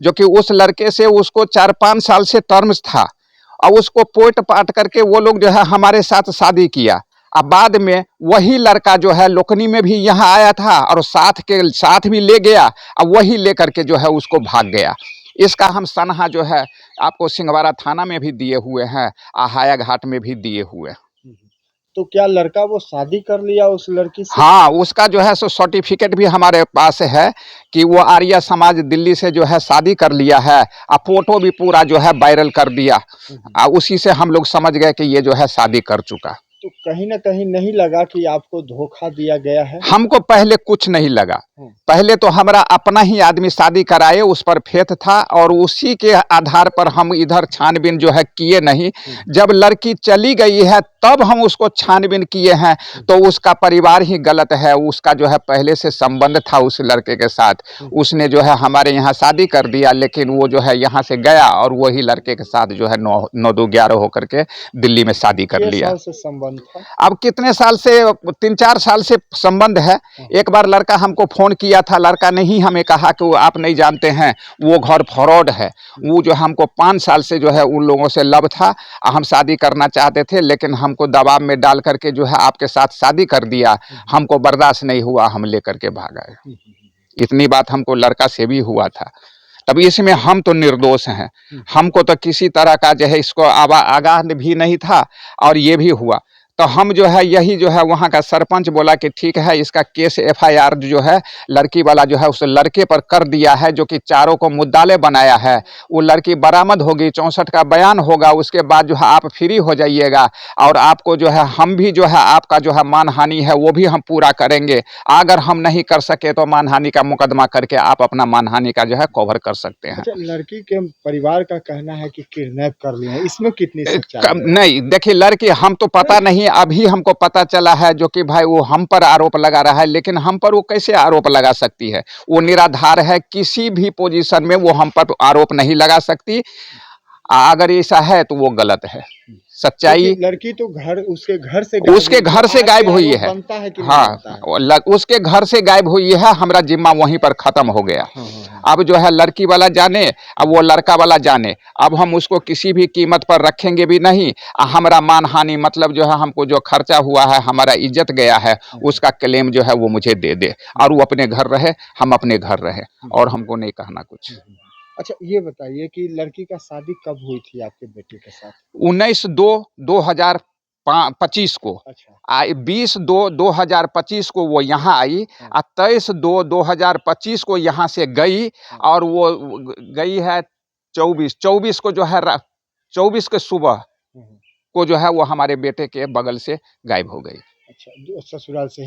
जो कि उस लड़के से उसको 4-5 साल से टर्म्स था, और उसको पोट पाट करके वो लोग जो है हमारे साथ शादी किया। अब बाद में वही लड़का जो है लोकनी में भी यहाँ आया था और साथ भी ले गया, अब वही लेकर के जो है उसको भाग गया। इसका हम सनहा जो है आपको सिंहवाड़ा थाना में भी दिए हुए हैं, हाया घाट में भी दिए हुए हैं। तो क्या लड़का वो शादी कर लिया उस लड़की से? हाँ, उसका जो है सो सर्टिफिकेट भी हमारे पास है कि वो आर्य समाज दिल्ली से जो है शादी कर लिया है, फोटो भी पूरा जो है वायरल कर दिया, उसी से हम लोग समझ गए कि ये जो है शादी कर चुका। तो कहीं ना कहीं नहीं लगा कि आपको धोखा दिया गया है? हमको पहले कुछ नहीं लगा, पहले तो हमारा अपना ही आदमी शादी कराए, उस पर फेथ था और उसी के आधार पर हम इधर छानबीन जो है किए नहीं। जब लड़की चली गई है तब हम उसको छानबीन किए हैं, तो उसका परिवार ही गलत है। उसका जो है पहले से संबंध था उस लड़के के साथ, उसने जो है हमारे यहाँ शादी कर दिया, लेकिन वो जो है यहाँ से गया और वही लड़के के साथ जो है 9-2-11 होकर के दिल्ली में शादी कर लिया। साल से संबंध था? अब कितने साल से, 3-4 साल से संबंध है। एक बार लड़का हमको फोन किया था, लड़का ने ही हमें कहा कि आप नहीं जानते हैं वो घर फ्रॉड है। वो जो हमको 5 साल से जो है उन लोगों से लव था, हम शादी करना चाहते थे, लेकिन हमको दबाव में डाल करके जो है आपके साथ शादी कर दिया, हमको बर्दाश्त नहीं हुआ, हम लेकर के भाग आए। इतनी बात हमको लड़का से भी हुआ था। तब इसमें हम तो निर्दोष हैं, हमको तो किसी तरह का जो है इसको आगाह भी नहीं था, और ये भी हुआ। तो हम जो है यही जो है वहाँ का सरपंच बोला कि ठीक है, इसका केस FIR जो है लड़की वाला जो है उस लड़के पर कर दिया है, जो कि चारों को मुद्दाले बनाया है। वो लड़की बरामद होगी, 64 का बयान होगा, उसके बाद जो है आप फ्री हो जाइएगा, और आपको जो है हम भी जो है आपका जो है मानहानि है वो भी हम पूरा करेंगे। अगर हम नहीं कर सके तो मानहानि का मुकदमा करके आप अपना मानहानि का जो है कवर कर सकते हैं। अच्छा, लड़की के परिवार का कहना है कि किडनैप कर लिया है, इसमें कितनी सच्चाई है? नहीं, देखिए लड़की हम तो पता नहीं, अभी हमको पता चला है जो कि भाई वो हम पर आरोप लगा रहा है, लेकिन हम पर वो कैसे आरोप लगा सकती है? वो निराधार है, किसी भी पोजीशन में वो हम पर आरोप नहीं लगा सकती। अगर ऐसा है तो वो गलत है। सच्चाई, लड़की तो उसके घर से गायब हुई है। हाँ, उसके घर से गायब हुई है, हमारा जिम्मा वहीं पर खत्म हो गया। अब जो है लड़की वाला जाने, अब वो लड़का वाला जाने, अब हम उसको किसी भी कीमत पर रखेंगे भी नहीं। हमारा मानहानि मतलब जो है हमको जो खर्चा हुआ है, हमारा इज्जत गया है, उसका क्लेम जो है वो मुझे दे दे, और वो अपने घर रहे, हम अपने घर रहे, और हमको नहीं कहना कुछ। अच्छा, ये बताइए कि लड़की का शादी कब हुई थी आपके बेटे के साथ? 19/2/2025 को। अच्छा। 20/2/2025 को वो यहाँ आई, और 23/2/2025 को यहाँ से गई, और वो गई है 24 को जो है 24 के सुबह को जो है वो हमारे बेटे के बगल से गायब हो गई। अच्छा, ससुराल से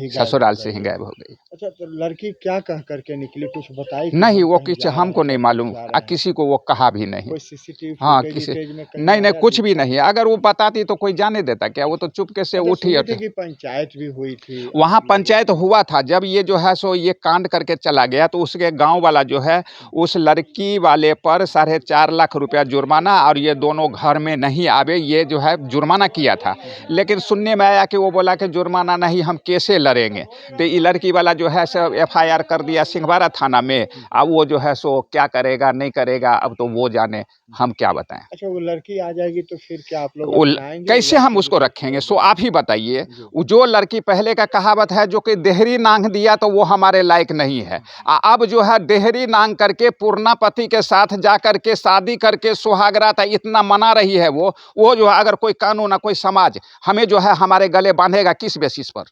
ही गायब हो गई। अच्छा, तो लड़की क्या कह करके निकली, कुछ बताई? नहीं, वो किसी हमको नहीं मालूम, किसी को वो कहा भी नहीं। कोई CCTV हाँ, किसी नहीं, कुछ भी नहीं। अगर वो बताती तो कोई जाने देता क्या? वो तो चुपके से उठी। कि पंचायत भी हुई थी वहाँ, पंचायत हुआ था। जब ये जो है सो ये कांड करके चला गया, तो उसके गांव वाला जो है उस लड़की वाले पर 4.5 लाख रुपया जुर्माना, और ये दोनों घर में नहीं आवे, ये जो है जुर्माना किया था। लेकिन सुनने में आया कि वो बोला कि जुर्माना नहीं, हम कैसे लड़ेंगे। तो ये लड़की वाला जो है सो FIR कर दिया सिंहवाड़ा थाना में। अब वो जो है सो क्या करेगा नहीं करेगा, अब तो वो जाने, हम क्या बताएं। अच्छा, वो लड़की आ जाएगी तो फिर क्या आप लोग कैसे हम उसको रखेंगे? सो आप ही बताइए। जो लड़की पहले का कहावत है, जो कि देहरी नांग दिया तो वो हमारे लायक नहीं है। अब जो है देहरी नांग करके पूर्णा पति के साथ जा करके शादी करके सुहागरात इतना मना रही है, वो जो है अगर कोई कानून ना कोई समाज हमें जो है हमारे गले बांधेगा, किस बेसिस पर,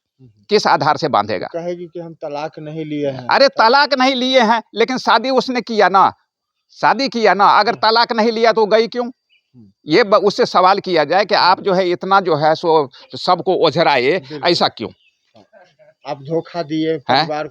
किस आधार से बांधेगा? कहेगी कि हम तलाक नहीं लिए हैं। अरे तलाक नहीं लिए हैं, लेकिन शादी उसने किया ना, शादी किया ना। अगर तलाक नहीं लिया तो गई क्यों? ये उससे सवाल किया जाए कि आप जो है इतना जो है सो सबको ओझराए, ऐसा क्यों? आप धोखा दिए, परिवार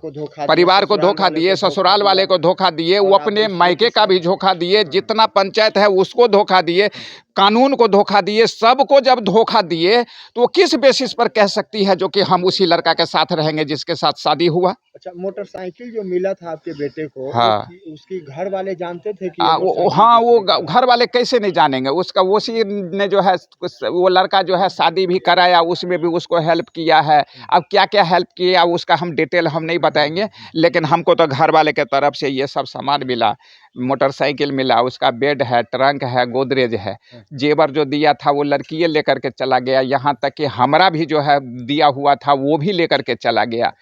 को धोखा दिए, ससुराल वाले को धोखा दिए, वो अपने मायके का भी धोखा दिए, जितना पंचायत है उसको धोखा दिए, कानून को धोखा दिए, सबको जब धोखा दिए तो वो किस बेसिस पर कह सकती है जो कि हम उसी लड़का के साथ रहेंगे जिसके साथ शादी हुआ। अच्छा, मोटरसाइकिल जो मिला था आपके बेटे को, हाँ। उसकी घर वाले जानते थे कि ये हाँ मोटरसाइकिल वो दूसरे का घर वाले कैसे नहीं जानेंगे, उसका उसी ने जो है वो लड़का जो है शादी भी कराया, उसमें भी उसको हेल्प किया है। अब क्या क्या हेल्प किया उसका हम डिटेल हम नहीं बताएंगे, लेकिन हमको तो घर वाले के तरफ से ये सब सामान मिला, मोटरसाइकिल मिला, उसका बेड है, ट्रंक है, गोदरेज है, जेवर जो दिया था वो लड़की लेकर के चला गया, यहाँ तक कि हमारा भी जो है दिया हुआ था वो भी लेकर के चला गया,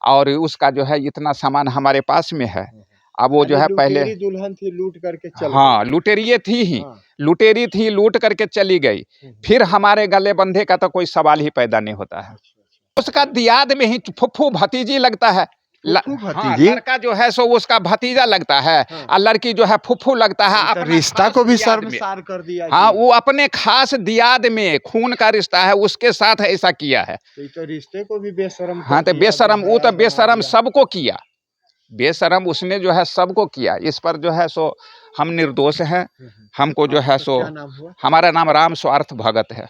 और उसका जो है इतना सामान हमारे पास में है। अब वो जो है पहले लुटेरी दुल्हन थी, लूट करके चल हाँ लुटेरिये थी ही, हाँ। लुटेरी थी, लूट करके चली गई, फिर हमारे गले बंधे का तो कोई सवाल ही पैदा नहीं होता है। उसका दियाद में ही फुफ्फू भतीजी लगता है, फुफ्फू हाँ, भतीजी? लड़का जो है सो उसका भतीजा लगता है, हाँ। और लड़की जो है फुफ्फू लगता है। तो अपना रिश्ता खास को भी दियाद में। शर्मसार कर दिया हाँ जी। वो अपने खास दियाद में खून का रिश्ता है, उसके साथ ऐसा किया है। तो ये तो रिश्ते को भी बेशरम हाँ कर तो दिया, बेशरम, वो तो बेहया बना बेशरम दिया। सबको किया, बेशरम उसने जो है सबको किया। इस पर जो है सो हम निर्दोष हैं, हमको जो है सो, क्या नाम हुआ? हमारा नाम राम स्वार्थ भगत है।